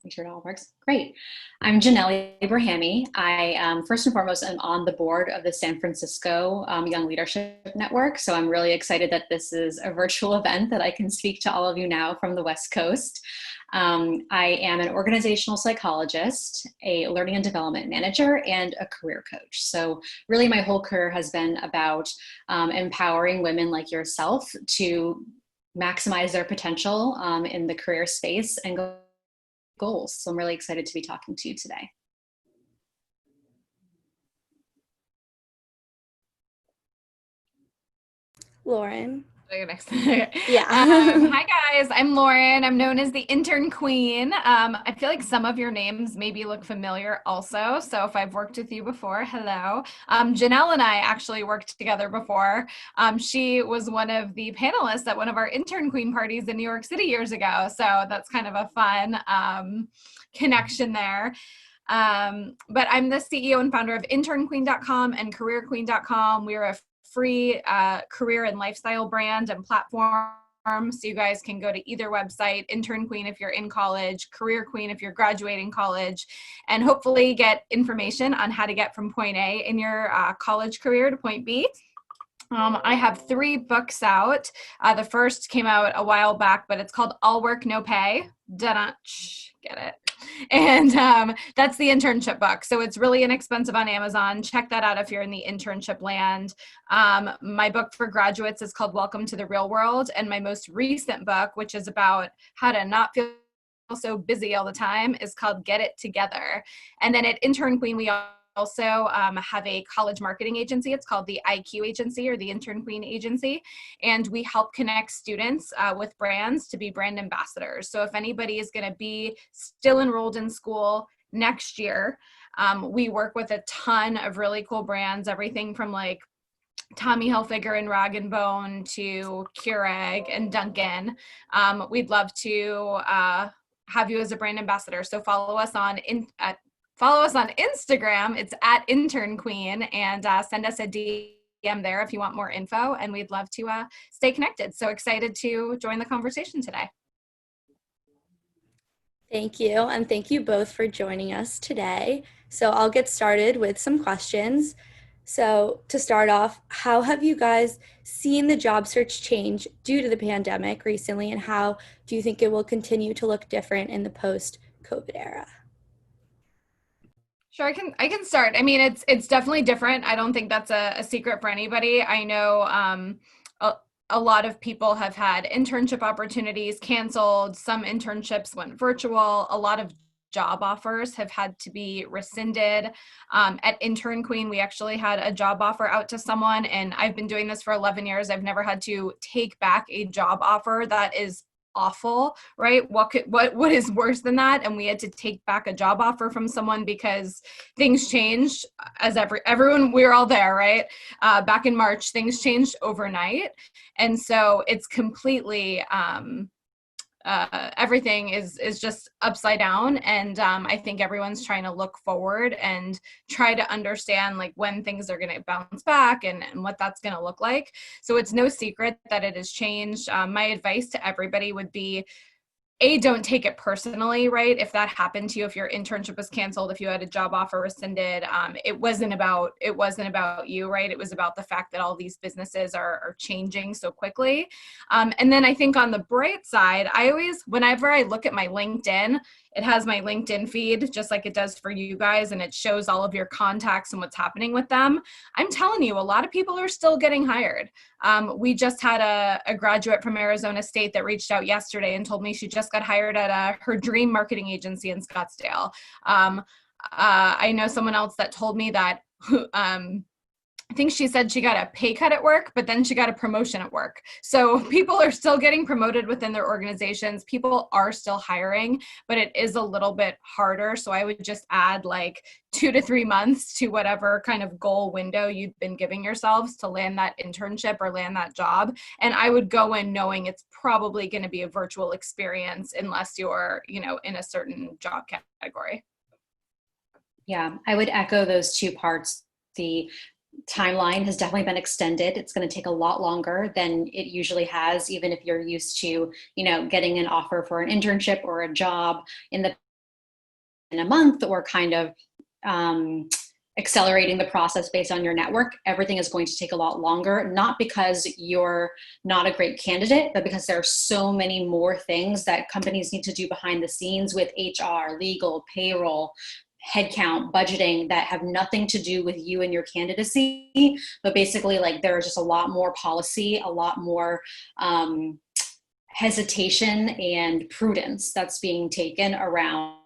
Make sure it all works. Great. I'm Janelle Abrahami. I first and foremost am on the board of the San Francisco Young Leadership Network. So I'm really excited that this is a virtual event that I can speak to all of you now from the West Coast. I am an organizational psychologist, a learning and development manager, and a career coach. So really my whole career has been about empowering women like yourself to maximize their potential in the career space and goals. So I'm really excited to be talking to you today. Lauren. Next. Yeah. Hi guys, I'm Lauren. I'm known as the Intern Queen. I feel like some of your names maybe look familiar also. So if I've worked with you before, hello. Janelle and I actually worked together before. She was one of the panelists at one of our Intern Queen parties in New York City years ago. So that's kind of a fun connection there. But I'm the CEO and founder of internqueen.com and careerqueen.com. We're a free career and lifestyle brand and platform. So you guys can go to either website, Intern Queen if you're in college, Career Queen if you're graduating college, and hopefully get information on how to get from point A in your college career to point B. I have 3 books out. The first came out a while back, but it's called All Work, No Pay. Get it? And that's the internship book. So it's really inexpensive on Amazon. Check that out if you're in the internship land. My book for graduates is called Welcome to the Real World. And my most recent book, which is about how to not feel so busy all the time, is called Get It Together. And then at Intern Queen, we also have a college marketing agency. It's called the IQ Agency or the Intern Queen Agency. And we help connect students with brands to be brand ambassadors. So if anybody is going to be still enrolled in school next year, we work with a ton of really cool brands, everything from like Tommy Hilfiger and Rag & Bone to Keurig and Dunkin'. We'd love to have you as a brand ambassador. So follow us on Instagram. It's at Intern Queen, and send us a DM there if you want more info, and we'd love to stay connected. So excited to join the conversation today. Thank you, and thank you both for joining us today. So I'll get started with some questions. So to start off, how have you guys seen the job search change due to the pandemic recently, and how do you think it will continue to look different in the post-COVID era? Sure, I can start. I mean, it's definitely different. I don't think that's a secret for anybody. I know a lot of people have had internship opportunities canceled. Some internships went virtual. A lot of job offers have had to be rescinded. At Intern Queen, we actually had a job offer out to someone, and I've been doing this for 11 years. I've never had to take back a job offer that is awful, right? What is worse than that? And we had to take back a job offer from someone because things changed. As everyone, we were all there, right? Back in March, things changed overnight, and so it's completely everything is just upside down. And I think everyone's trying to look forward and try to understand like when things are going to bounce back and what that's going to look like. So it's no secret that it has changed. My advice to everybody would be, don't take it personally, right? If that happened to you, if your internship was canceled, if you had a job offer rescinded, it wasn't about you, right? It was about the fact that all these businesses are changing so quickly. And then I think on the bright side, whenever I look at my LinkedIn, it has my LinkedIn feed, just like it does for you guys, and it shows all of your contacts and what's happening with them. I'm telling you, a lot of people are still getting hired. We just had a graduate from Arizona State that reached out yesterday and told me she just got hired at her dream marketing agency in Scottsdale. I know someone else that told me that I think she said she got a pay cut at work, but then she got a promotion at work. So people are still getting promoted within their organizations. People are still hiring, but it is a little bit harder. So I would just add like 2 to 3 months to whatever kind of goal window you've been giving yourselves to land that internship or land that job. And I would go in knowing it's probably going to be a virtual experience unless you're, in a certain job category. Yeah, I would echo those 2 parts. The timeline has definitely been extended. It's going to take a lot longer than it usually has, even if you're used to, getting an offer for an internship or a job in the a month, or kind of accelerating the process based on your network, everything is going to take a lot longer, not because you're not a great candidate, but because there are so many more things that companies need to do behind the scenes with HR, legal, payroll, headcount, budgeting, that have nothing to do with you and your candidacy. But basically, like, there is just a lot more policy, a lot more hesitation and prudence that's being taken around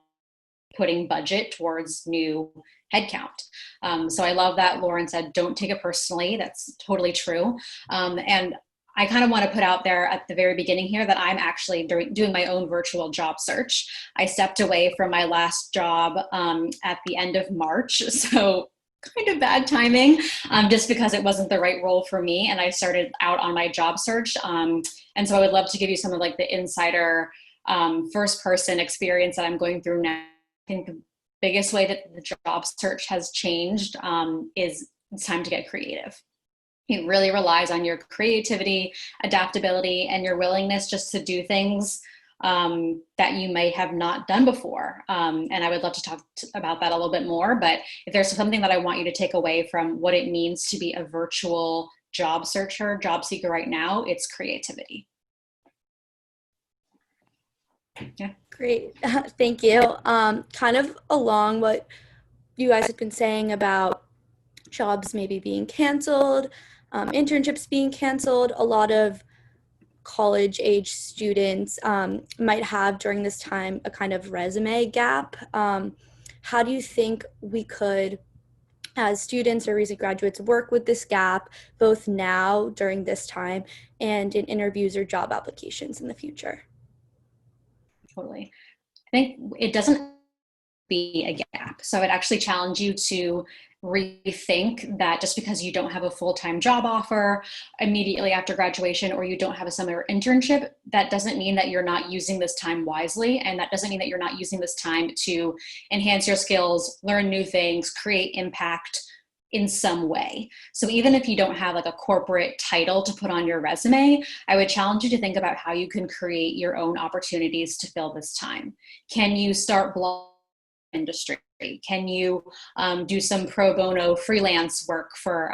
putting budget towards new headcount. So I love that Lauren said, don't take it personally. That's totally true. And I kind of want to put out there at the very beginning here that I'm actually doing my own virtual job search. I stepped away from my last job at the end of March. So kind of bad timing, just because it wasn't the right role for me. And I started out on my job search. And so I would love to give you some of like the insider first person experience that I'm going through now. I think the biggest way that the job search has changed is it's time to get creative. It really relies on your creativity, adaptability, and your willingness just to do things that you may have not done before. And I would love to talk about that a little bit more. But if there's something that I want you to take away from what it means to be a virtual job searcher, job seeker right now, it's creativity. Yeah. Great. Thank you. Kind of along what you guys have been saying about jobs maybe being canceled, internships being canceled, a lot of college age students might have during this time a kind of resume gap. How do you think we could, as students or recent graduates, work with this gap both now during this time and in interviews or job applications in the future? Totally. I think it doesn't be a gap. So I would actually challenge you to rethink that just because you don't have a full-time job offer immediately after graduation, or you don't have a summer internship, that doesn't mean that you're not using this time wisely. And that doesn't mean that you're not using this time to enhance your skills, learn new things, create impact in some way. So even if you don't have like a corporate title to put on your resume, I would challenge you to think about how you can create your own opportunities to fill this time. Can you start blog industry? Can you do some pro bono freelance work for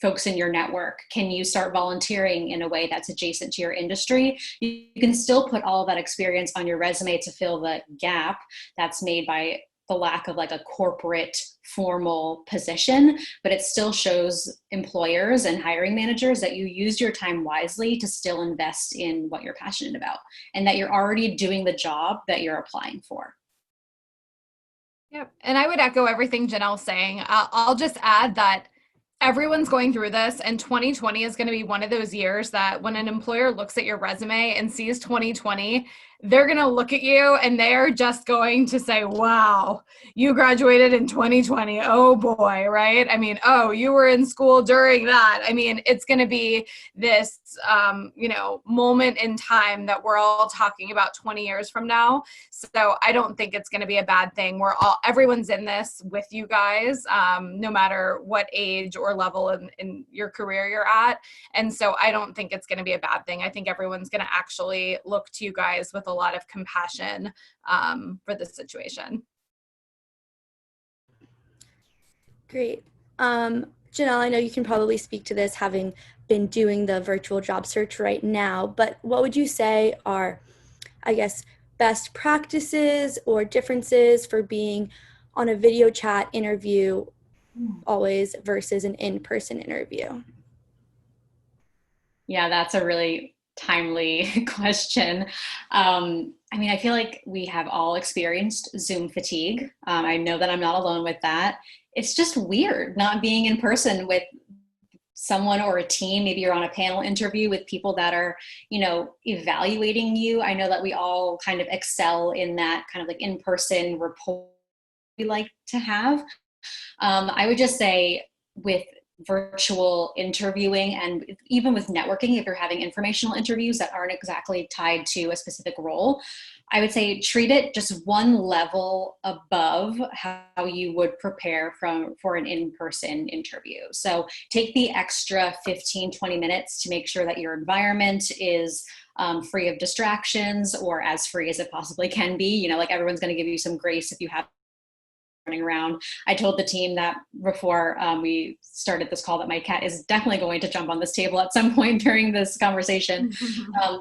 folks in your network? Can you start volunteering in a way that's adjacent to your industry? You can still put all of that experience on your resume to fill the gap that's made by the lack of like a corporate formal position, but it still shows employers and hiring managers that you used your time wisely to still invest in what you're passionate about, and that you're already doing the job that you're applying for. Yep. And I would echo everything Janelle's saying. I'll just add that everyone's going through this, and 2020 is going to be one of those years that when an employer looks at your resume and sees 2020, they're going to look at you and they're just going to say, wow, you graduated in 2020. Oh boy, right? I mean, oh, you were in school during that. I mean, it's going to be this, moment in time that we're all talking about 20 years from now. So I don't think it's going to be a bad thing. Everyone's in this with you guys, no matter what age or level in your career you're at. And so I don't think it's going to be a bad thing. I think everyone's going to actually look to you guys with a lot of compassion for this situation. Great. Janelle, I know you can probably speak to this, having been doing the virtual job search right now, but what would you say are, I guess, best practices or differences for being on a video chat interview always versus an in-person interview? Yeah, that's a really timely question. I feel like we have all experienced Zoom fatigue. I know that I'm not alone with that. It's just weird not being in person with someone or a team. Maybe you're on a panel interview with people that are, evaluating you. I know that we all kind of excel in that kind of like in-person rapport we like to have. I would just say with virtual interviewing and even with networking, if you're having informational interviews that aren't exactly tied to a specific role, I would say treat it just one level above how you would prepare for an in-person interview. So take the extra 15, 20 minutes to make sure that your environment is free of distractions, or as free as it possibly can be. Like everyone's going to give you some grace if you have running around. I told the team that before we started this call that my cat is definitely going to jump on this table at some point during this conversation.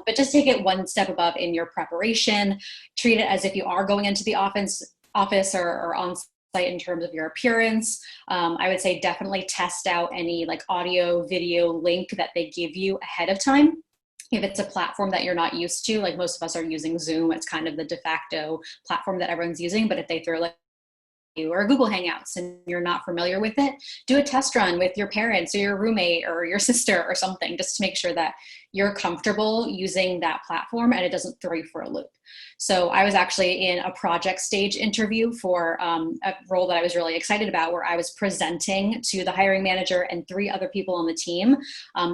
But just take it one step above in your preparation. Treat it as if you are going into the office or on site in terms of your appearance. I would say definitely test out any like audio, video link that they give you ahead of time. If it's a platform that you're not used to, like most of us are using Zoom, it's kind of the de facto platform that everyone's using. But if they throw like or Google Hangouts and you're not familiar with it, do a test run with your parents or your roommate or your sister or something, just to make sure that you're comfortable using that platform and it doesn't throw you for a loop. So I was actually in a project stage interview for a role that I was really excited about, where I was presenting to the hiring manager and 3 other people on the team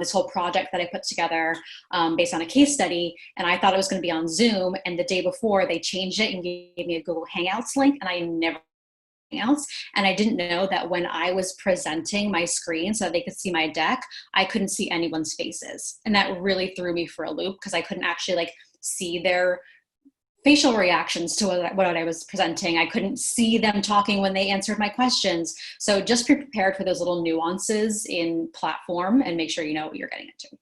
this whole project that I put together based on a case study. And I thought it was going to be on Zoom. And the day before they changed it and gave me a Google Hangouts link, and I never else. And I didn't know that when I was presenting my screen so that they could see my deck, I couldn't see anyone's faces. And that really threw me for a loop, because I couldn't actually like see their facial reactions to what I was presenting. I couldn't see them talking when they answered my questions. So just be prepared for those little nuances in platform and make sure you know what you're getting into.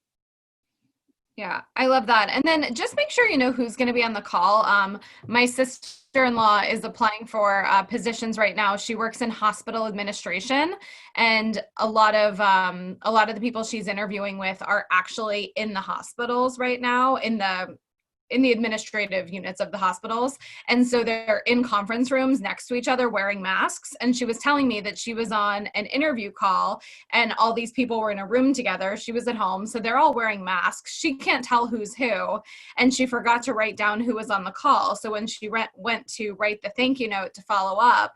Yeah, I love that. And then just make sure you know who's going to be on the call. My sister-in-law is applying for positions right now. She works in hospital administration, and a lot of the people she's interviewing with are actually in the hospitals right now, in the administrative units of the hospitals. And so they're in conference rooms next to each other wearing masks. And she was telling me that she was on an interview call and all these people were in a room together. She was at home, so they're all wearing masks. She can't tell who's who. And she forgot to write down who was on the call. So when she went to write the thank you note to follow up,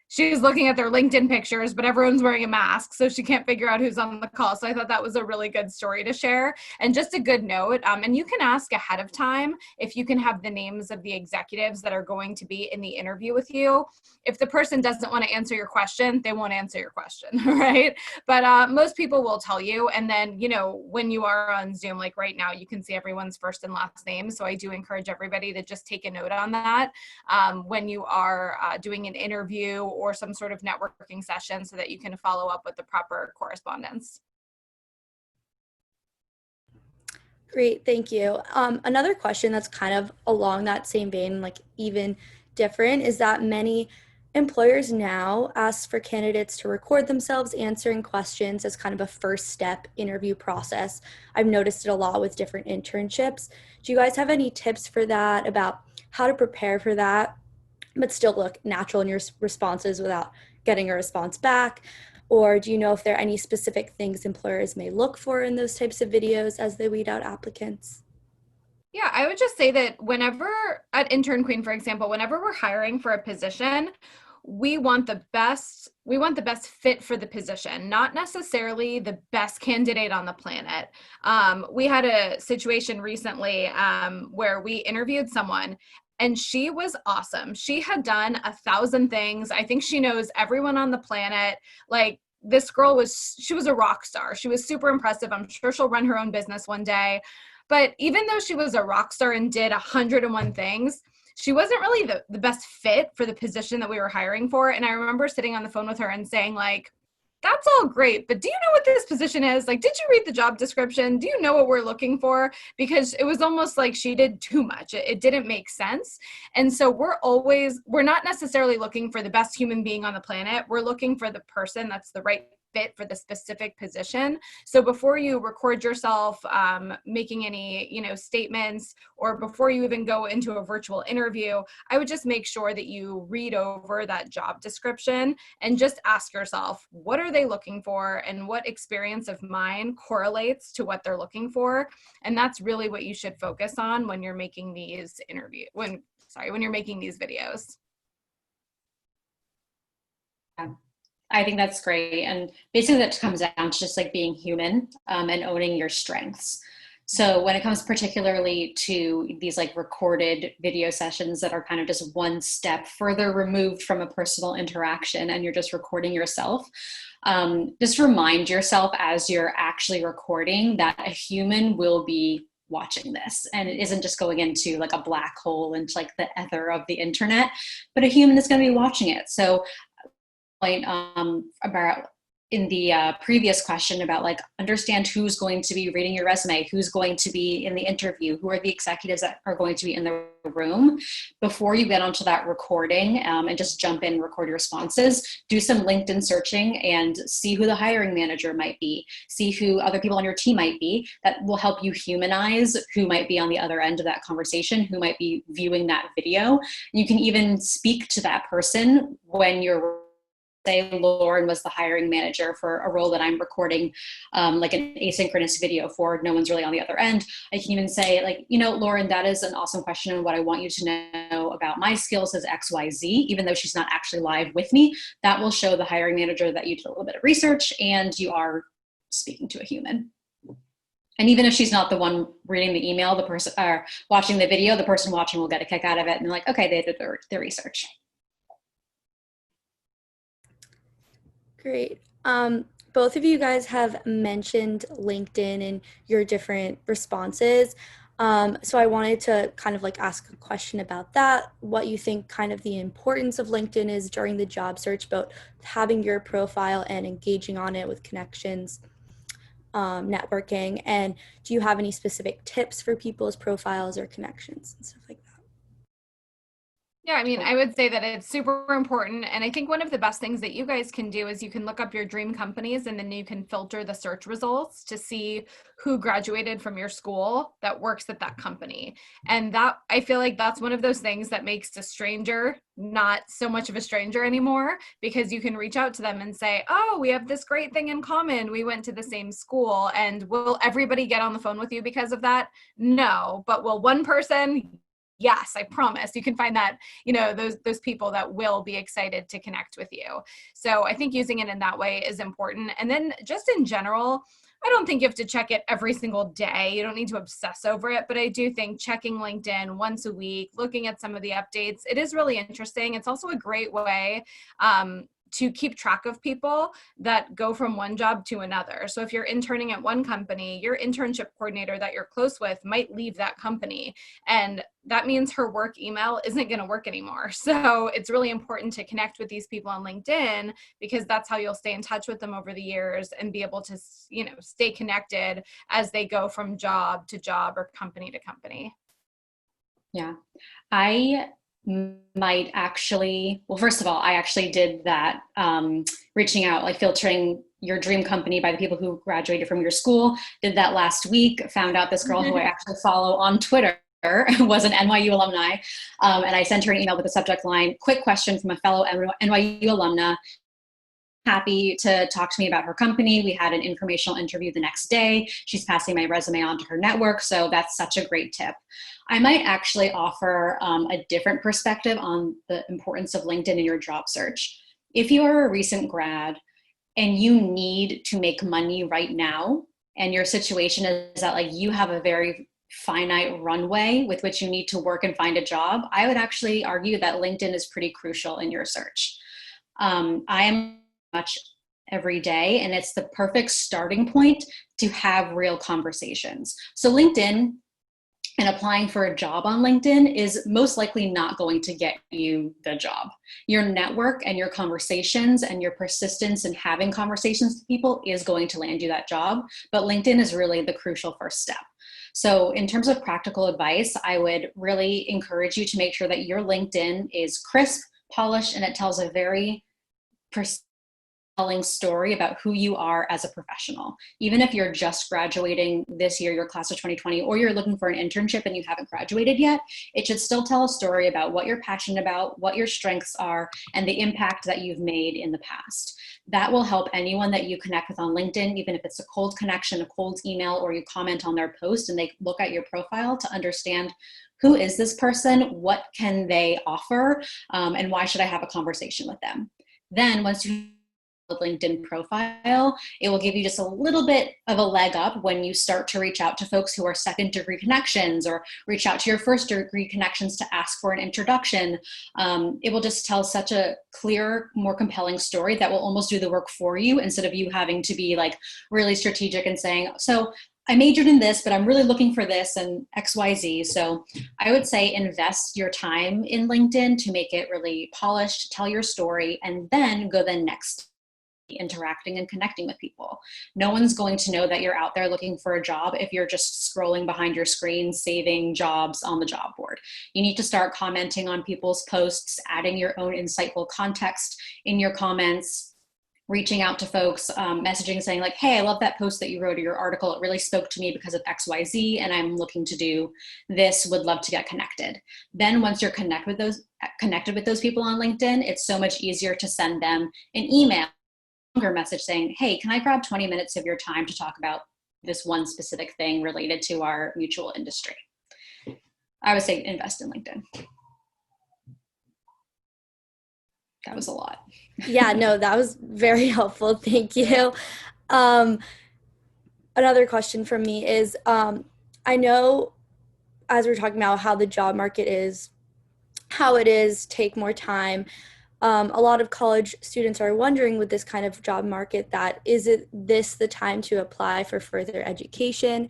she was looking at their LinkedIn pictures, but everyone's wearing a mask, so she can't figure out who's on the call. So I thought that was a really good story to share, and just a good note. And you can ask ahead of time if you can have the names of the executives that are going to be in the interview with you. If the person doesn't want to answer your question, they won't answer your question, right? But most people will tell you. And then, you know, when you are on Zoom, like right now, you can see everyone's first and last name. So I do encourage everybody to just take a note on that when you are doing an interview or some sort of networking session, so that you can follow up with the proper correspondence. Great, thank you. Another question that's kind of along that same vein, like even different, is that many employers now ask for candidates to record themselves answering questions as kind of a first step interview process. I've noticed it a lot with different internships. Do you guys have any tips for that, about how to prepare for that, but still look natural in your responses without getting a response back? Or do you know if there are any specific things employers may look for in those types of videos as they weed out applicants? Yeah, I would just say that whenever at Intern Queen, for example, whenever we're hiring for a position, we want the best fit for the position, not necessarily the best candidate on the planet. We had a situation recently where we interviewed someone, and she was awesome. She had done 1,000 things. I think she knows everyone on the planet. Like, this girl she was a rock star. She was super impressive. I'm sure she'll run her own business one day. But even though she was a rock star and did 101 things, she wasn't really the best fit for the position that we were hiring for. And I remember sitting on the phone with her and saying, like, that's all great, but do you know what this position is? Like, did you read the job description? Do you know what we're looking for? Because it was almost like she did too much. It didn't make sense. And so we're not necessarily looking for the best human being on the planet. We're looking for the person that's the right fit for the specific position. So before you record yourself making any, statements, or before you even go into a virtual interview, I would just make sure that you read over that job description and just ask yourself, what are they looking for, and what experience of mine correlates to what they're looking for? And that's really what you should focus on when you're making these when you're making these videos. Yeah. I think that's great. And basically that comes down to just like being human and owning your strengths. So when it comes particularly to these like recorded video sessions that are kind of just one step further removed from a personal interaction, and you're just recording yourself, just remind yourself as you're actually recording that a human will be watching this, and it isn't just going into like a black hole into like the ether of the internet, but a human is going to be watching it. So point about in the previous question about like understand who's going to be reading your resume, who's going to be in the interview, who are the executives that are going to be in the room. Before you get onto that recording and just jump in and record your responses, do some LinkedIn searching and see who the hiring manager might be, see who other people on your team might be. That will help you humanize who might be on the other end of that conversation, who might be viewing that video. You can even speak to that person when you're, say Lauren was the hiring manager for a role that I'm recording, like an asynchronous video for, no one's really on the other end. I can even say like, you know, Lauren, that is an awesome question. And what I want you to know about my skills is XYZ, even though she's not actually live with me. That will show the hiring manager that you did a little bit of research and you are speaking to a human. And even if she's not the one reading the email, the person watching the video, the person watching will get a kick out of it and they're like, okay, they did their research. Great. Both of you guys have mentioned LinkedIn and your different responses. So I wanted to kind of like ask a question about that, what you think kind of the importance of LinkedIn is during the job search, about having your profile and engaging on it with connections, networking, and do you have any specific tips for people's profiles or connections and stuff like that? Yeah, I mean, I would say that it's super important. And I think one of the best things that you guys can do is you can look up your dream companies and then you can filter the search results to see who graduated from your school that works at that company. And that, I feel like that's one of those things that makes a stranger not so much of a stranger anymore, because you can reach out to them and say, oh, we have this great thing in common. We went to the same school. And will everybody get on the phone with you because of that? No. But will one person? Yes, I promise. You can find that, you know, those people that will be excited to connect with you. So I think using it in that way is important. And then just in general, I don't think you have to check it every single day. You don't need to obsess over it, but I do think checking LinkedIn once a week, looking at some of the updates, it is really interesting. It's also a great way to keep track of people that go from one job to another. So if you're interning at one company, your internship coordinator that you're close with might leave that company. And that means her work email isn't going to work anymore. So it's really important to connect with these people on LinkedIn, because that's how you'll stay in touch with them over the years and be able to, you know, stay connected as they go from job to job or company to company. Yeah, I might actually, well, first of all, I actually did that, reaching out, like filtering your dream company by the people who graduated from your school. Did that last week, found out this girl who I actually follow on Twitter was an NYU alumni. And I sent her an email with the subject line, quick question from a fellow NYU alumna. Happy to talk to me about her company. We had an informational interview the next day. She's passing my resume on to her network. So that's such a great tip. I might actually offer a different perspective on the importance of LinkedIn in your job search. If you are a recent grad and you need to make money right now, and your situation is that like you have a very finite runway with which you need to work and find a job, I would actually argue that LinkedIn is pretty crucial in your search. I am much every day, and it's the perfect starting point to have real conversations. So LinkedIn and applying for a job on LinkedIn is most likely not going to get you the job. Your network and your conversations and your persistence in having conversations with people is going to land you that job, but LinkedIn is really the crucial first step. So in terms of practical advice, I would really encourage you to make sure that your LinkedIn is crisp, polished, and it tells a very telling story about who you are as a professional. Even if you're just graduating this year, your class of 2020, or you're looking for an internship and you haven't graduated yet, it should still tell a story about what you're passionate about, what your strengths are, and the impact that you've made in the past. That will help anyone that you connect with on LinkedIn, even if it's a cold connection, a cold email, or you comment on their post and they look at your profile to understand who is this person, what can they offer, and why should I have a conversation with them. Then once you LinkedIn profile, it will give you just a little bit of a leg up when you start to reach out to folks who are second degree connections, or reach out to your first degree connections to ask for an introduction. It will just tell such a clear, more compelling story that will almost do the work for you, instead of you having to be like really strategic and saying, so I majored in this, but I'm really looking for this and XYZ. So I would say invest your time in LinkedIn to make it really polished, tell your story, and then go the next interacting and connecting with people. No one's going to know that you're out there looking for a job if you're just scrolling behind your screen, saving jobs on the job board. You need to start commenting on people's posts, adding your own insightful context in your comments, reaching out to folks, messaging saying like, hey, I love that post that you wrote or your article. It really spoke to me because of XYZ, and I'm looking to do this, would love to get connected. Then once you're connected with those people on LinkedIn, it's so much easier to send them an email, message saying, hey, can I grab 20 minutes of your time to talk about this one specific thing related to our mutual industry? I would say invest in LinkedIn. That was a lot. Yeah, no, that was very helpful. Thank you. Another question from me is, I know as we're talking about how the job market is, how it is, take more time. A lot of college students are wondering with this kind of job market that is it this the time to apply for further education?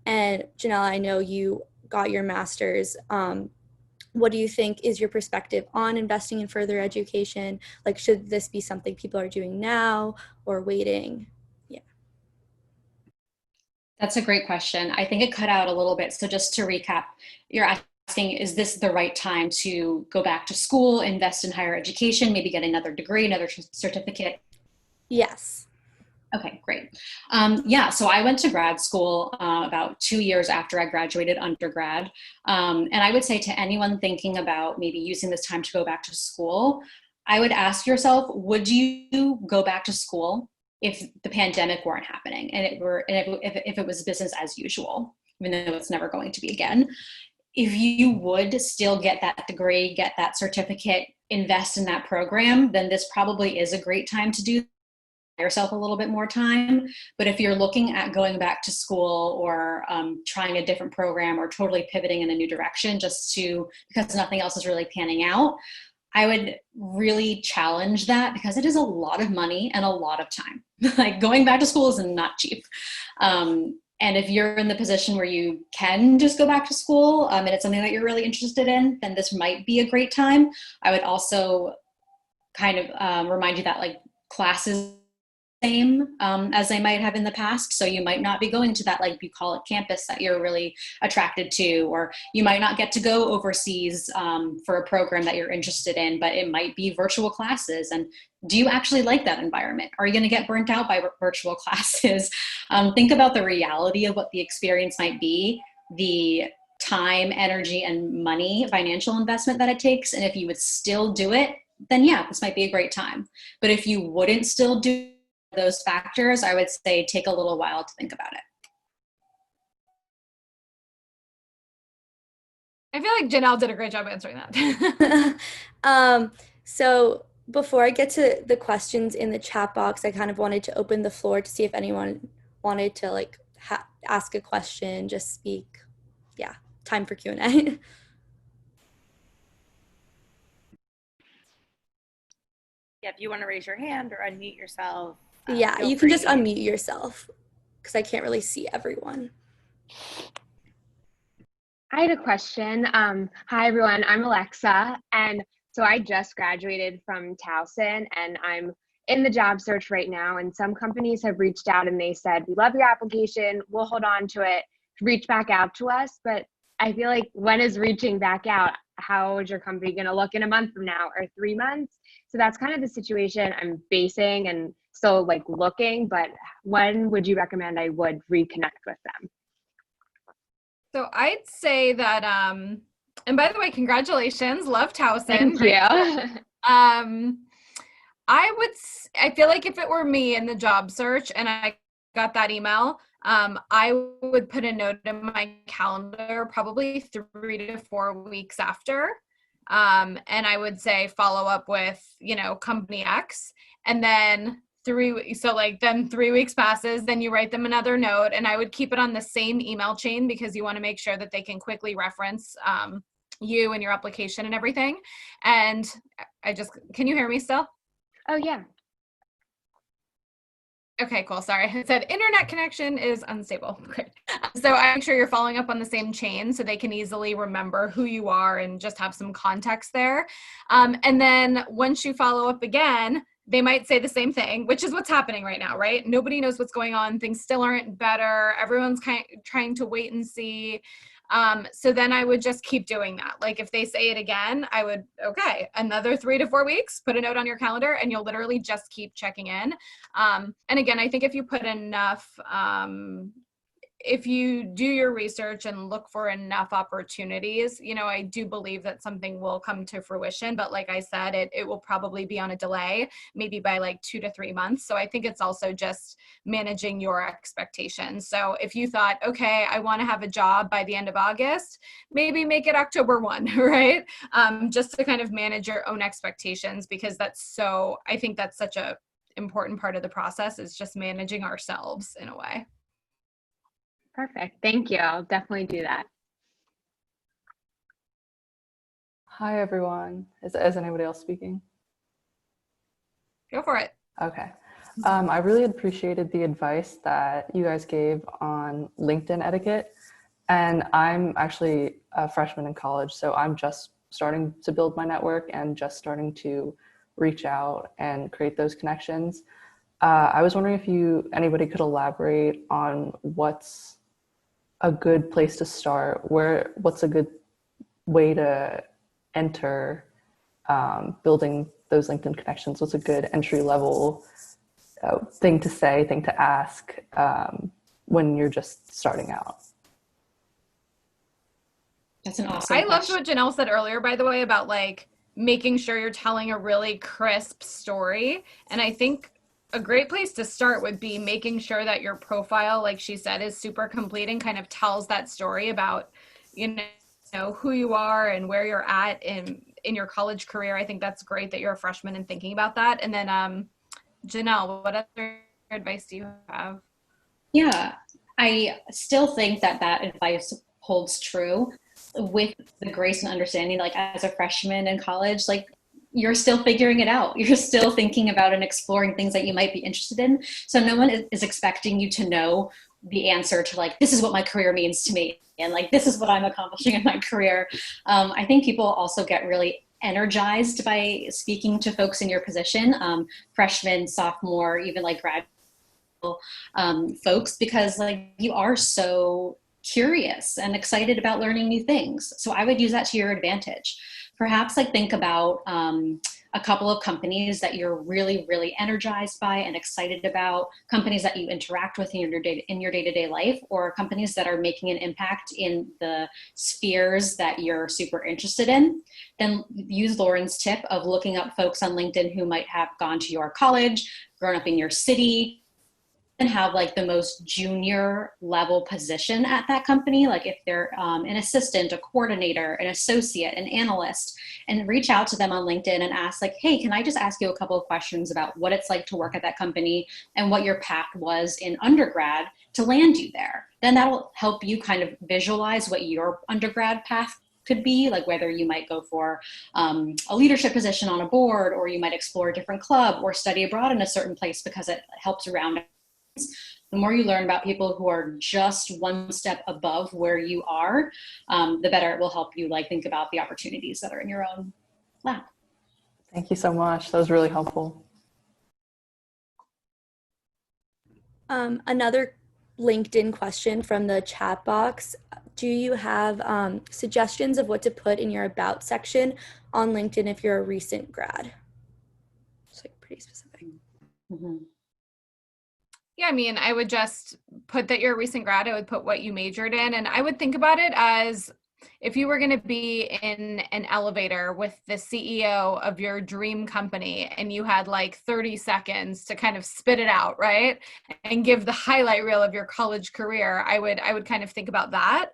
And Janelle, I know you got your master's. What do you think is your perspective on investing in further education? Like, should this be something people are doing now or waiting? Yeah. That's a great question. I think it cut out a little bit. So just to recap, you're asking, is this the right time to go back to school, invest in higher education, maybe get another degree, another certificate? Yes. Okay, great. Yeah, so I went to grad school about 2 years after I graduated undergrad. And I would say to anyone thinking about maybe using this time to go back to school, I would ask yourself, would you go back to school if the pandemic weren't happening and if it was business as usual, even though it's never going to be again? If you would still get that degree, get that certificate, invest in that program, then this probably is a great time to do yourself a little bit more time. But if you're looking at going back to school or trying a different program or totally pivoting in a new direction because nothing else is really panning out, I would really challenge that because it is a lot of money and a lot of time. Like going back to school is not cheap. And if you're in the position where you can just go back to school and it's something that you're really interested in, then this might be a great time. I would also kind of remind you that like classes same as they might have in the past. So you might not be going to that, like you call it, campus that you're really attracted to, or you might not get to go overseas for a program that you're interested in, but it might be virtual classes. And do you actually like that environment? Are you going to get burnt out by virtual classes? Think about the reality of what the experience might be, the time, energy, and money, financial investment that it takes. And if you would still do it, then yeah, this might be a great time. But if you wouldn't still do those factors, I would say take a little while to think about it. I feel like Janelle did a great job answering that. So before I get to the questions in the chat box, I kind of wanted to open the floor to see if anyone wanted to like ask a question, just speak. Yeah, time for Q&A. Yeah, if you want to raise your hand or unmute yourself. Yeah, you can just unmute yourself because I can't really see everyone. I had a question. Hi, everyone. I'm Alexa. And so I just graduated from Towson and I'm in the job search right now. And some companies have reached out and they said, we love your application. We'll hold on to it. Reach back out to us. But I feel like when is reaching back out? How is your company going to look in a month from now or 3 months? So that's kind of the situation I'm facing and still like looking. But when would you recommend I would reconnect with them? So I'd say that, and by the way, congratulations, love Towson. Thank you. I feel like if it were me in the job search and I got that email, I would put a note in my calendar probably 3 to 4 weeks after. And I would say follow up with, company X, and then 3 weeks passes, then you write them another note, and I would keep it on the same email chain because you want to make sure that they can quickly reference you and your application and everything. And can you hear me still? Oh yeah. Okay, cool. Sorry. It said internet connection is unstable. Great. So I make sure you're following up on the same chain so they can easily remember who you are and just have some context there. And then once you follow up again, they might say the same thing, which is what's happening right now, right? Nobody knows what's going on. Things still aren't better. Everyone's kind of trying to wait and see. So then I would just keep doing that. Like if they say it again, I would, okay, another 3 to 4 weeks, put a note on your calendar and you'll literally just keep checking in. And again, I think if you put enough, if you do your research and look for enough opportunities, you know, I do believe that something will come to fruition. But like I said, it will probably be on a delay, maybe by like 2 to 3 months. So I think it's also just managing your expectations. So if you thought, okay, I want to have a job by the end of August, maybe make it October 1, right? Just to kind of manage your own expectations, because I think that's such a important part of the process, is just managing ourselves in a way. Perfect. Thank you. I'll definitely do that. Hi, everyone. Is anybody else speaking? Go for it. Okay. I really appreciated the advice that you guys gave on LinkedIn etiquette. And I'm actually a freshman in college, so I'm just starting to build my network and just starting to reach out and create those connections. I was wondering if anybody could elaborate on what's a good place to start, what's a good way to enter building those LinkedIn connections. What's a good entry level thing to say, thing to ask when you're just starting out? That's an awesome I loved question. what Janelle said earlier, by the way, about like making sure you're telling a really crisp story. And I think a great place to start would be making sure that your profile, like she said, is super complete and kind of tells that story about, you know, who you are and where you're at in your college career. I think that's great that you're a freshman and thinking about that. And then Janelle, what other advice do you have? Yeah, I still think that advice holds true, with the grace and understanding, like as a freshman in college, like you're still figuring it out. You're still thinking about and exploring things that you might be interested in. So no one is expecting you to know the answer to like, this is what my career means to me, and like, this is what I'm accomplishing in my career. I think people also get really energized by speaking to folks in your position, freshmen, sophomore, even like grad folks, because like you are so curious and excited about learning new things. So I would use that to your advantage. Perhaps like think about a couple of companies that you're really, really energized by and excited about, companies that you interact with in your day-to-day life, or companies that are making an impact in the spheres that you're super interested in. Then use Lauren's tip of looking up folks on LinkedIn who might have gone to your college, grown up in your city, and have like the most junior level position at that company. Like if they're an assistant, a coordinator, an associate, an analyst, and reach out to them on LinkedIn and ask like, hey, can I just ask you a couple of questions about what it's like to work at that company and what your path was in undergrad to land you there. Then that'll help you kind of visualize what your undergrad path could be, like whether you might go for a leadership position on a board, or you might explore a different club or study abroad in a certain place, because it helps round. The more you learn about people who are just one step above where you are, the better it will help you like think about the opportunities that are in your own lap. Thank you so much. That was really helpful. Another LinkedIn question from the chat box. Do you have suggestions of what to put in your about section on LinkedIn if you're a recent grad? It's like pretty specific. Mm-hmm. Yeah, I mean, I would just put that you're a recent grad. I would put what you majored in. And I would think about it as if you were going to be in an elevator with the CEO of your dream company and you had like 30 seconds to kind of spit it out, right? And give the highlight reel of your college career, I would kind of think about that.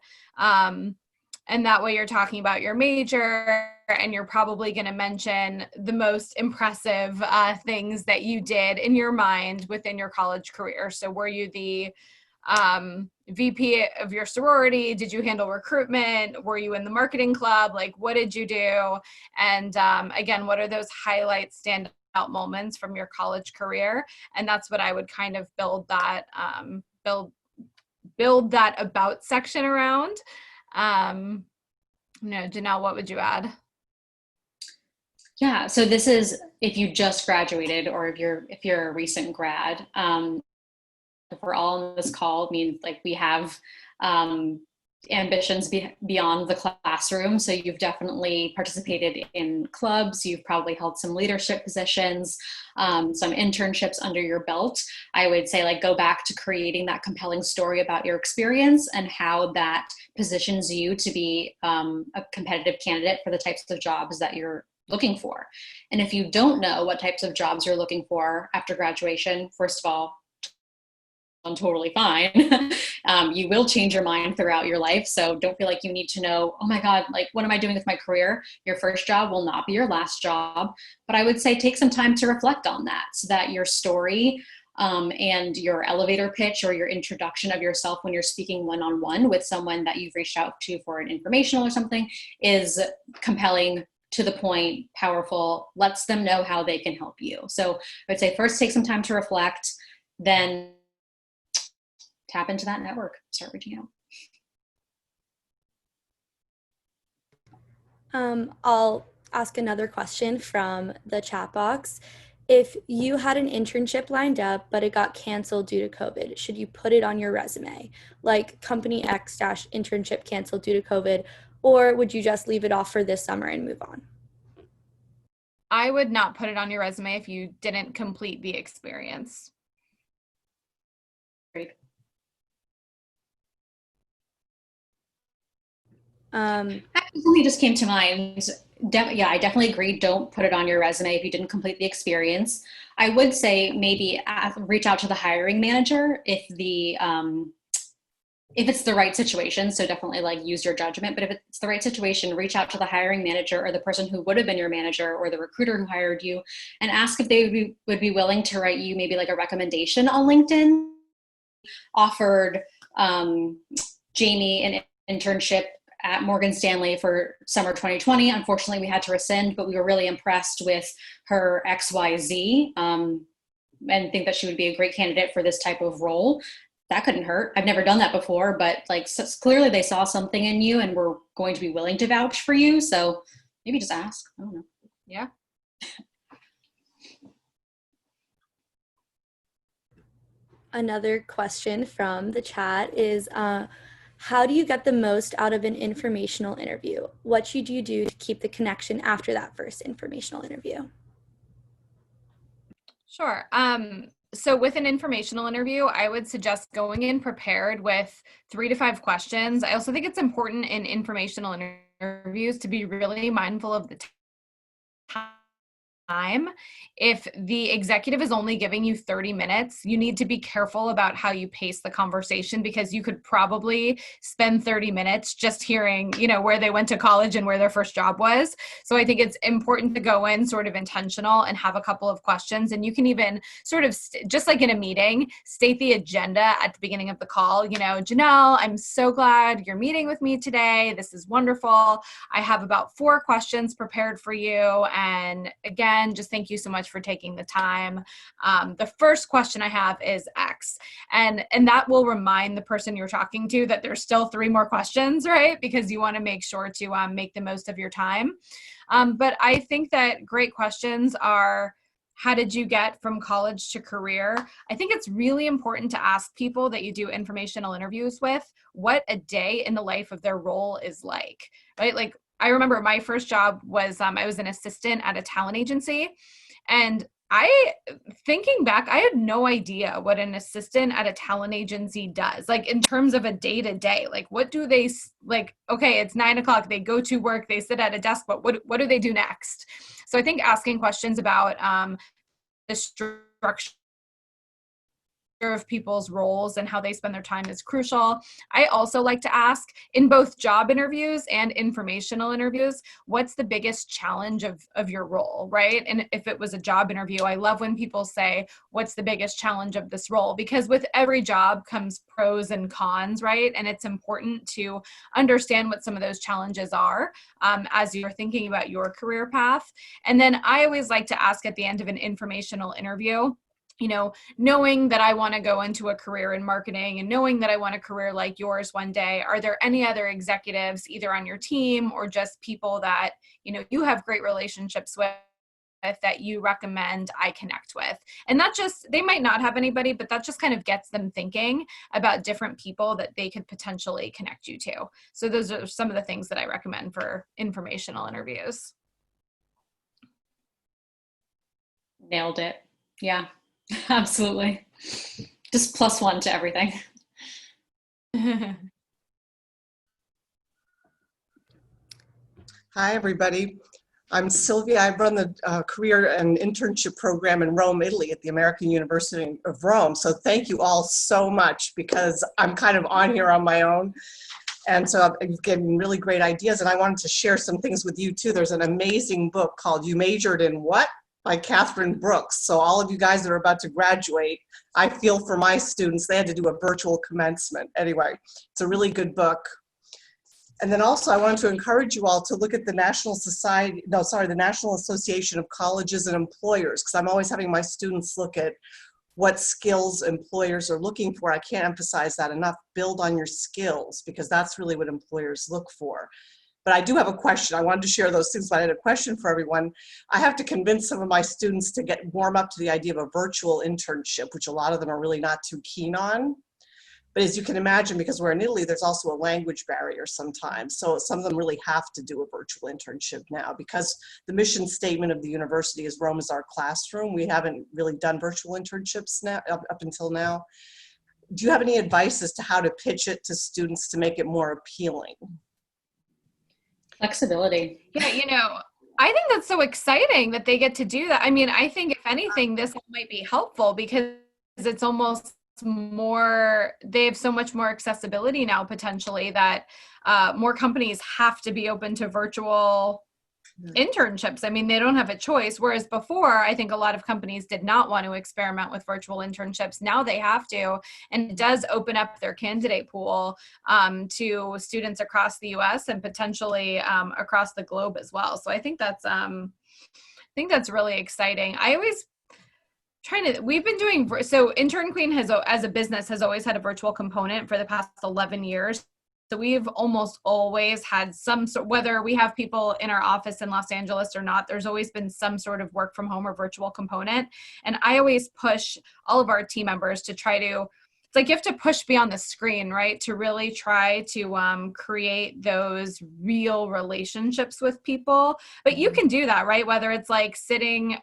And that way you're talking about your major, and you're probably going to mention the most impressive things that you did in your mind within your college career. So were you the VP of your sorority? Did you handle recruitment? Were you in the marketing club? Like, what did you do? And again, what are those highlight standout moments from your college career. And that's what I would kind of build that build that about section around. Janelle, what would you add? Yeah, so this is if you just graduated or if you're a recent grad. If we're all on this call, it means like we have ambitions beyond the classroom. So you've definitely participated in clubs, you've probably held some leadership positions, some internships under your belt. I would say like go back to creating that compelling story about your experience and how that positions you to be a competitive candidate for the types of jobs that you're looking for. And if you don't know what types of jobs you're looking for after graduation, first of all, totally fine. You will change your mind throughout your life. So don't feel like you need to know, oh my God, like, what am I doing with my career? Your first job will not be your last job. But I would say take some time to reflect on that so that your story and your elevator pitch or your introduction of yourself when you're speaking one-on-one with someone that you've reached out to for an informational or something is compelling, to the point, powerful, lets them know how they can help you. So I would say first take some time to reflect, then tap into that network, start reaching out. I'll ask another question from the chat box. If you had an internship lined up, but it got canceled due to COVID, should you put it on your resume? Like company X dash internship canceled due to COVID, or would you just leave it off for this summer and move on? I would not put it on your resume if you didn't complete the experience. Great. Something just came to mind. Yeah, I definitely agree. Don't put it on your resume if you didn't complete the experience. I would say maybe reach out to the hiring manager if it's the right situation. So definitely like use your judgment. But if it's the right situation, reach out to the hiring manager or the person who would have been your manager or the recruiter who hired you, and ask if they would be willing to write you maybe like a recommendation on LinkedIn. Offered Jamie an internship at Morgan Stanley for summer 2020. Unfortunately, we had to rescind, but we were really impressed with her XYZ and think that she would be a great candidate for this type of role. That couldn't hurt. I've never done that before, but like so clearly they saw something in you and were going to be willing to vouch for you. So maybe just ask. I don't know. Yeah. Another question from the chat is, how do you get the most out of an informational interview? What should you do to keep the connection after that first informational interview? Sure. So with an informational interview, I would suggest going in prepared with 3 to 5 questions. I also think it's important in informational interviews to be really mindful of the time. If the executive is only giving you 30 minutes, you need to be careful about how you pace the conversation, because you could probably spend 30 minutes just hearing, where they went to college and where their first job was. So I think it's important to go in sort of intentional and have a couple of questions. And you can even sort of, just like in a meeting, state the agenda at the beginning of the call. Janelle, I'm so glad you're meeting with me today. This is wonderful. I have about 4 questions prepared for you. And again, just thank you so much for taking the time. The first question I have is X, and that will remind the person you're talking to that there's still 3 more questions, right? Because you want to make sure to make the most of your time. But I think that great questions are, how did you get from college to career? I think it's really important to ask people that you do informational interviews with what a day in the life of their role is like, right? Like, I remember my first job was, I was an assistant at a talent agency. And thinking back, I had no idea what an assistant at a talent agency does. Like in terms of a day-to-day, like what do they, like, okay, it's 9 o'clock, they go to work, they sit at a desk, but what do they do next? So I think asking questions about the structure of people's roles and how they spend their time is crucial. I also like to ask, in both job interviews and informational interviews, what's the biggest challenge of your role, right? And if it was a job interview, I love when people say, what's the biggest challenge of this role? Because with every job comes pros and cons, right? And it's important to understand what some of those challenges are as you're thinking about your career path. And then I always like to ask at the end of an informational interview, you know, knowing that I want to go into a career in marketing and knowing that I want a career like yours one day, are there any other executives either on your team or just people that, you know, you have great relationships with that you recommend I connect with? And that just, they might not have anybody, but that just kind of gets them thinking about different people that they could potentially connect you to. So those are some of the things that I recommend for informational interviews. Nailed it. Yeah. Absolutely. Just +1 to everything. Hi, everybody. I'm Sylvia. I run the career and internship program in Rome, Italy at the American University of Rome. So thank you all so much, because I'm kind of on here on my own. And so I've given really great ideas, and I wanted to share some things with you too. There's an amazing book called You Majored in What? By Catherine Brooks. So all of you guys that are about to graduate, I feel for my students, they had to do a virtual commencement. Anyway, it's a really good book. And then also I wanted to encourage you all to look at the National Association of Colleges and Employers, because I'm always having my students look at what skills employers are looking for. I can't emphasize that enough. Build on your skills, because that's really what employers look for. But I do have a question. I wanted to share those things, but I had a question for everyone. I have to convince some of my students to warm up to the idea of a virtual internship, which a lot of them are really not too keen on. But as you can imagine, because we're in Italy, there's also a language barrier sometimes. So some of them really have to do a virtual internship now, because the mission statement of the university is Rome is our classroom. We haven't really done virtual internships now, up until now. Do you have any advice as to how to pitch it to students to make it more appealing? Flexibility. Yeah, you know, I think that's so exciting that they get to do that. I mean, I think if anything, this might be helpful because it's almost more, they have so much more accessibility now potentially that more companies have to be open to virtual internships. I mean, they don't have a choice. Whereas before, I think a lot of companies did not want to experiment with virtual internships. Now they have to, and it does open up their candidate pool to students across the US and potentially across the globe as well. So I think that's really exciting. I always we've been doing, so Intern Queen has, as a business, has always had a virtual component for the past 11 years. So we've almost always had some sort, whether we have people in our office in Los Angeles or not, there's always been some sort of work from home or virtual component. And I always push all of our team members to try to, it's like you have to push beyond the screen, right? To really try to create those real relationships with people. But you can do that, right? Whether it's like sitting,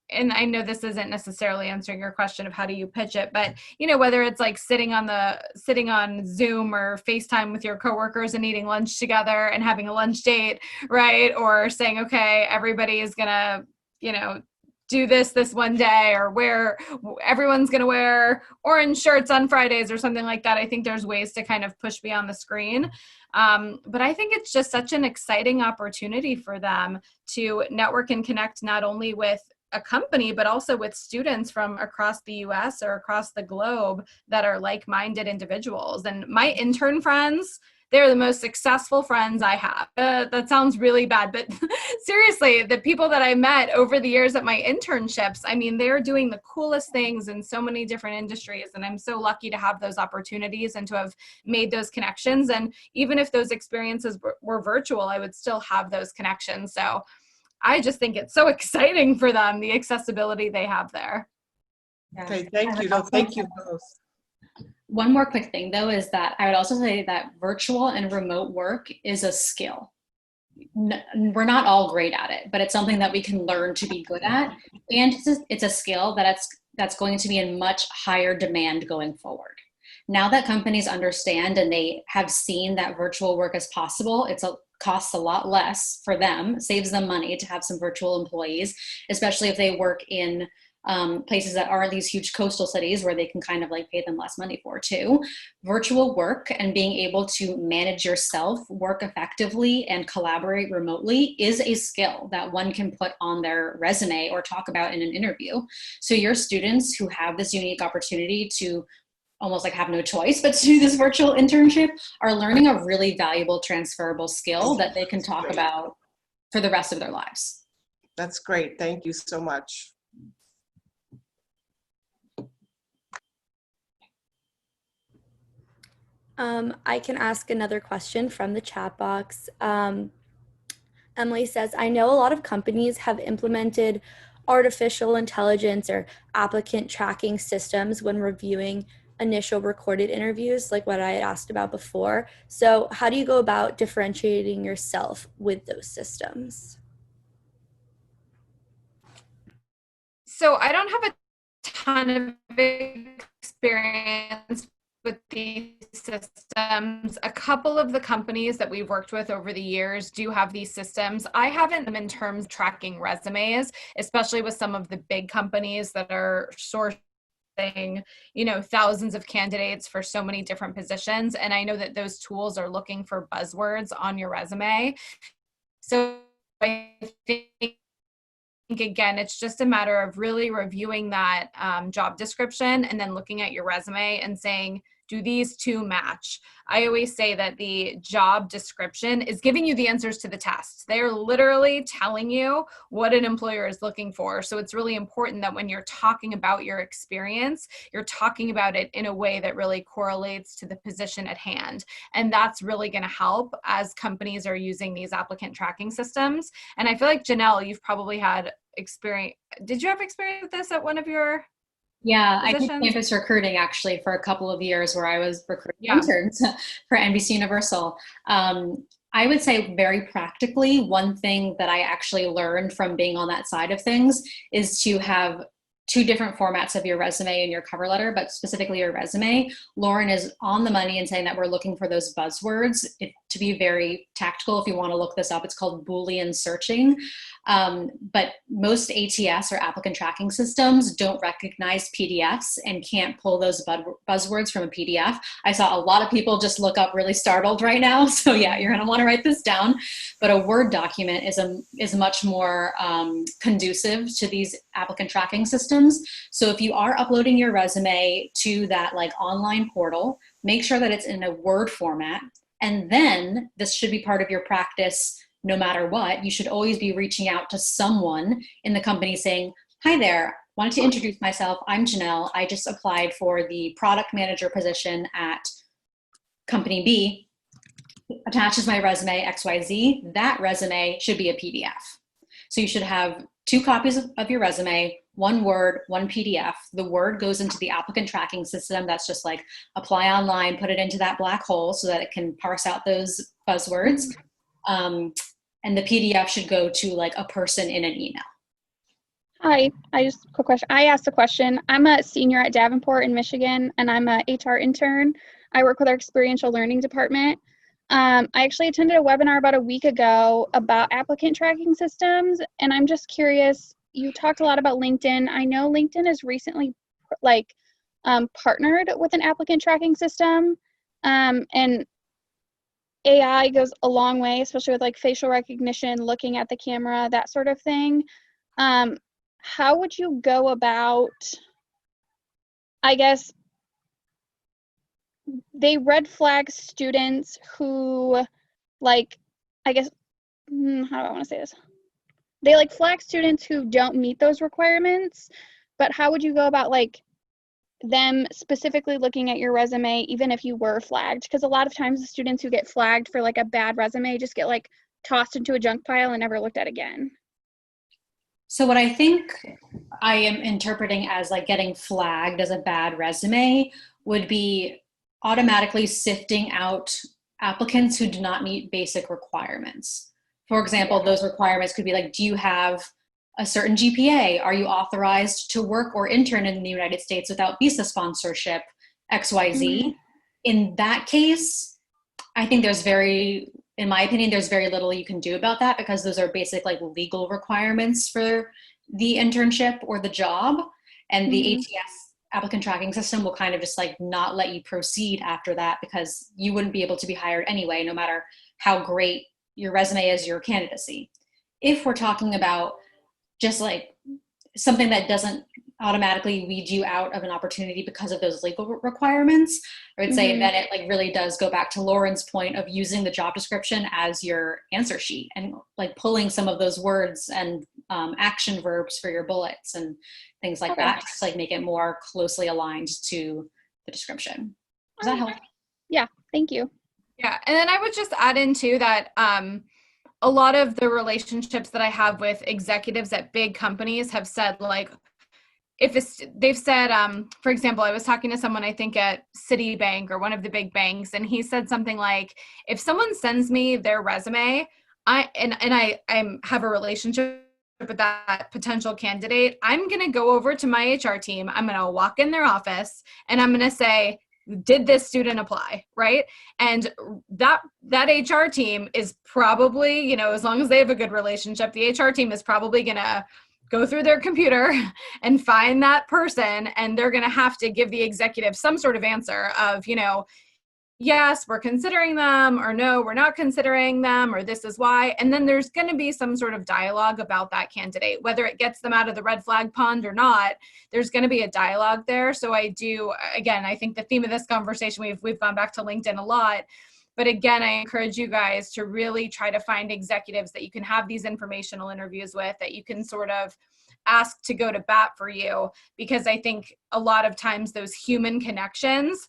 and I know this isn't necessarily answering your question of how do you pitch it, but you know, whether it's like sitting on Zoom or FaceTime with your coworkers and eating lunch together and having a lunch date, right? Or saying, okay, everybody is gonna, you know, do this one day, or everyone's going to wear orange shirts on Fridays or something like that. I think there's ways to kind of push beyond the screen. But I think it's just such an exciting opportunity for them to network and connect not only with a company, but also with students from across the US or across the globe that are like-minded individuals. And my intern friends, they're the most successful friends I have. That sounds really bad, but seriously, the people that I met over the years at my internships, I mean, they're doing the coolest things in so many different industries. And I'm so lucky to have those opportunities and to have made those connections. And even if those experiences were virtual, I would still have those connections. So I just think it's so exciting for them, the accessibility they have there. Okay, thank you. No, thank you both. One more quick thing though is that I would also say that virtual and remote work is a skill. We're not all great at it, but it's something that we can learn to be good at. And it's a skill that's going to be in much higher demand going forward. Now that companies understand and they have seen that virtual work is possible, costs a lot less for them, saves them money to have some virtual employees, especially if they work in places that aren't these huge coastal cities where they can kind of like pay them less money for too. Virtual work and being able to manage yourself, work effectively, and collaborate remotely is a skill that one can put on their resume or talk about in an interview. So your students who have this unique opportunity to almost like have no choice but to do this virtual internship are learning a really valuable transferable skill that they can talk about for the rest of their lives. That's great. Thank you so much. I can ask another question from the chat box. Emily says, I know a lot of companies have implemented artificial intelligence or applicant tracking systems when reviewing initial recorded interviews, like what I had asked about before. So how do you go about differentiating yourself with those systems? So I don't have a ton of experience with these systems. A couple of the companies that we've worked with over the years do have these systems. I haven't in terms of tracking resumes, especially with some of the big companies that are sourcing, you know, thousands of candidates for so many different positions. And I know that those tools are looking for buzzwords on your resume. So I think, again, it's just a matter of really reviewing that job description and then looking at your resume and saying, do these two match? I always say that the job description is giving you the answers to the tests. They're literally telling you what an employer is looking for. So it's really important that when you're talking about your experience, you're talking about it in a way that really correlates to the position at hand. And that's really going to help as companies are using these applicant tracking systems. And I feel like, Janelle, you've probably had experience. Did you have experience with this at one of your Yeah, positions? I did campus recruiting actually for a couple of years where I was recruiting interns for NBC Universal. I would say very practically, one thing that I actually learned from being on that side of things is to have two different formats of your resume and your cover letter, but specifically your resume. Lauren is on the money in saying that we're looking for those buzzwords. To be very tactical, if you want to look this up, it's called Boolean searching. But most ATS or applicant tracking systems don't recognize PDFs and can't pull those buzzwords from a PDF. I saw a lot of people just look up really startled right now. So yeah, you're going to want to write this down. But a Word document is much more conducive to these applicant tracking systems. So if you are uploading your resume to that like online portal, make sure that it's in a Word format. And then this should be part of your practice no matter what. You should always be reaching out to someone in the company saying, hi there, wanted to introduce myself. I'm Janelle. I just applied for the product manager position at company B. Attaches my resume XYZ. That resume should be a PDF. So you should have two copies of your resume, one Word, one PDF. The Word goes into the applicant tracking system. That's just like apply online, put it into that black hole so that it can parse out those buzzwords. And the PDF should go to like a person in an email. Hi, quick question. I asked a question. I'm a senior at Davenport in Michigan, and I'm a HR intern. I work with our experiential learning department. I actually attended a webinar about a week ago about applicant tracking systems, and I'm just curious, you talked a lot about LinkedIn. I know LinkedIn has recently partnered with an applicant tracking system, and AI goes a long way, especially with like facial recognition, looking at the camera, that sort of thing. How would you go about, I guess, they red flag students who, like, I guess, how do I want to say this? They like flag students who don't meet those requirements, but how would you go about like them specifically looking at your resume, even if you were flagged? Because a lot of times the students who get flagged for like a bad resume just get like tossed into a junk pile and never looked at again. So what I think I am interpreting as like getting flagged as a bad resume would be automatically sifting out applicants who do not meet basic requirements. For example, those requirements could be like, do you have a certain GPA? Are you authorized to work or intern in the United States without visa sponsorship, XYZ? Mm-hmm. In that case, I think in my opinion, there's very little you can do about that because those are basic like legal requirements for the internship or the job. And the Mhm. ATS applicant tracking system will kind of just like not let you proceed after that, because you wouldn't be able to be hired anyway, no matter how great your resume is, your candidacy. If we're talking about just like something that doesn't automatically weed you out of an opportunity because of those legal requirements, I would say that it like really does go back to Lauren's point of using the job description as your answer sheet, and like pulling some of those words and action verbs for your bullets and things like Okay. that, just like make it more closely aligned to the description. Does that help? Yeah, thank you. Yeah, and then I would just add in too that a lot of the relationships that I have with executives at big companies have said, like, they've said, for example, I was talking to someone, I think at Citibank or one of the big banks, and he said something like, if someone sends me their resume, I have a relationship with that potential candidate, I'm going to go over to my HR team, I'm going to walk in their office, and I'm going to say, did this student apply, right? And that HR team is probably, you know, as long as they have a good relationship, the HR team is probably going to go through their computer and find that person, and they're going to have to give the executive some sort of answer of, you know, yes, we're considering them, or no, we're not considering them, or this is why. And then there's going to be some sort of dialogue about that candidate, whether it gets them out of the red flag pond or not. There's going to be a dialogue there. So I think the theme of this conversation, we've gone back to LinkedIn a lot. But again, I encourage you guys to really try to find executives that you can have these informational interviews with, that you can sort of ask to go to bat for you, because I think a lot of times those human connections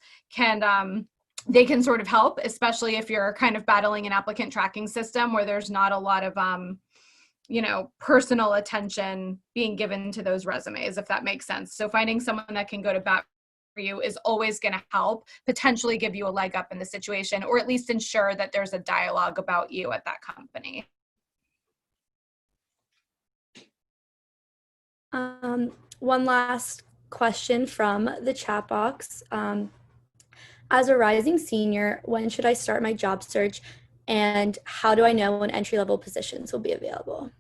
they can sort of help, especially if you're kind of battling an applicant tracking system where there's not a lot of, personal attention being given to those resumes, if that makes sense. So finding someone that can go to bat for you is always going to help potentially give you a leg up in the situation, or at least ensure that there's a dialogue about you at that company. One last question from the chat box. As a rising senior, when should I start my job search, and how do I know when entry-level positions will be available?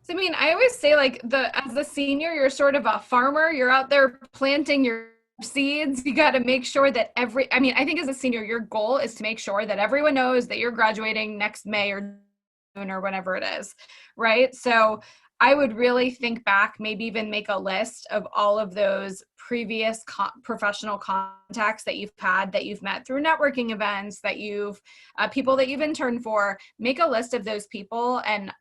So, I mean, I always say, like, as a senior, you're sort of a farmer. You're out there planting your seeds. You got to make sure that I think as a senior, your goal is to make sure that everyone knows that you're graduating next May or June or whenever it is, right? So I would really think back, maybe even make a list of all of those previous professional contacts that you've had, that you've met through networking events, that you've people that you've interned for. Make a list of those people, and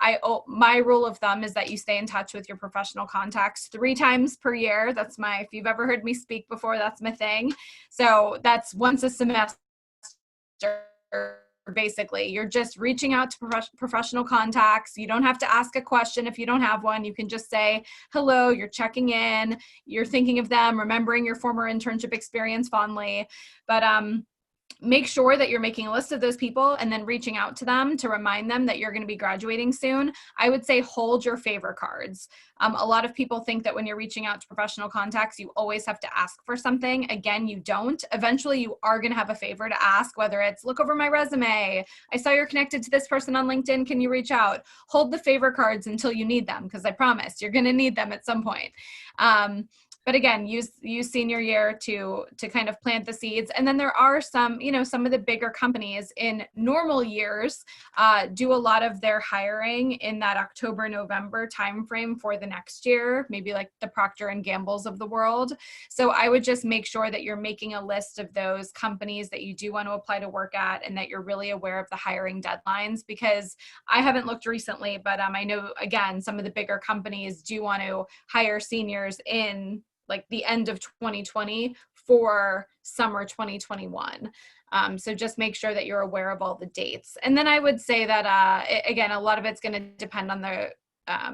my rule of thumb is that you stay in touch with your professional contacts 3 times per year. That's if you've ever heard me speak before, that's my thing. So that's once a semester. Basically, you're just reaching out to professional contacts. You don't have to ask a question if you don't have one. You can just say hello, you're checking in, you're thinking of them, remembering your former internship experience fondly. But make sure that you're making a list of those people and then reaching out to them to remind them that you're going to be graduating soon. I would say hold your favor cards. A lot of people think that when you're reaching out to professional contacts, you always have to ask for something. Again, you don't. Eventually, you are going to have a favor to ask, whether it's look over my resume, I saw you're connected to this person on LinkedIn, can you reach out? Hold the favor cards until you need them, because I promise you're going to need them at some point. But again, use senior year to kind of plant the seeds. And then there are some of the bigger companies in normal years do a lot of their hiring in that October, November timeframe for the next year, maybe like the Procter & Gamble's of the world. So I would just make sure that you're making a list of those companies that you do want to apply to work at, and that you're really aware of the hiring deadlines, because I haven't looked recently, but I know, again, some of the bigger companies do want to hire seniors in like the end of 2020 for summer 2021. So just make sure that you're aware of all the dates. And then I would say that, again, a lot of it's going to depend on the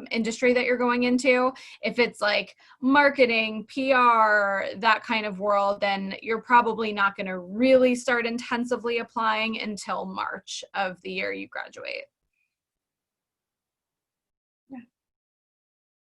industry that you're going into. If it's like marketing, PR, that kind of world, then you're probably not going to really start intensively applying until March of the year you graduate.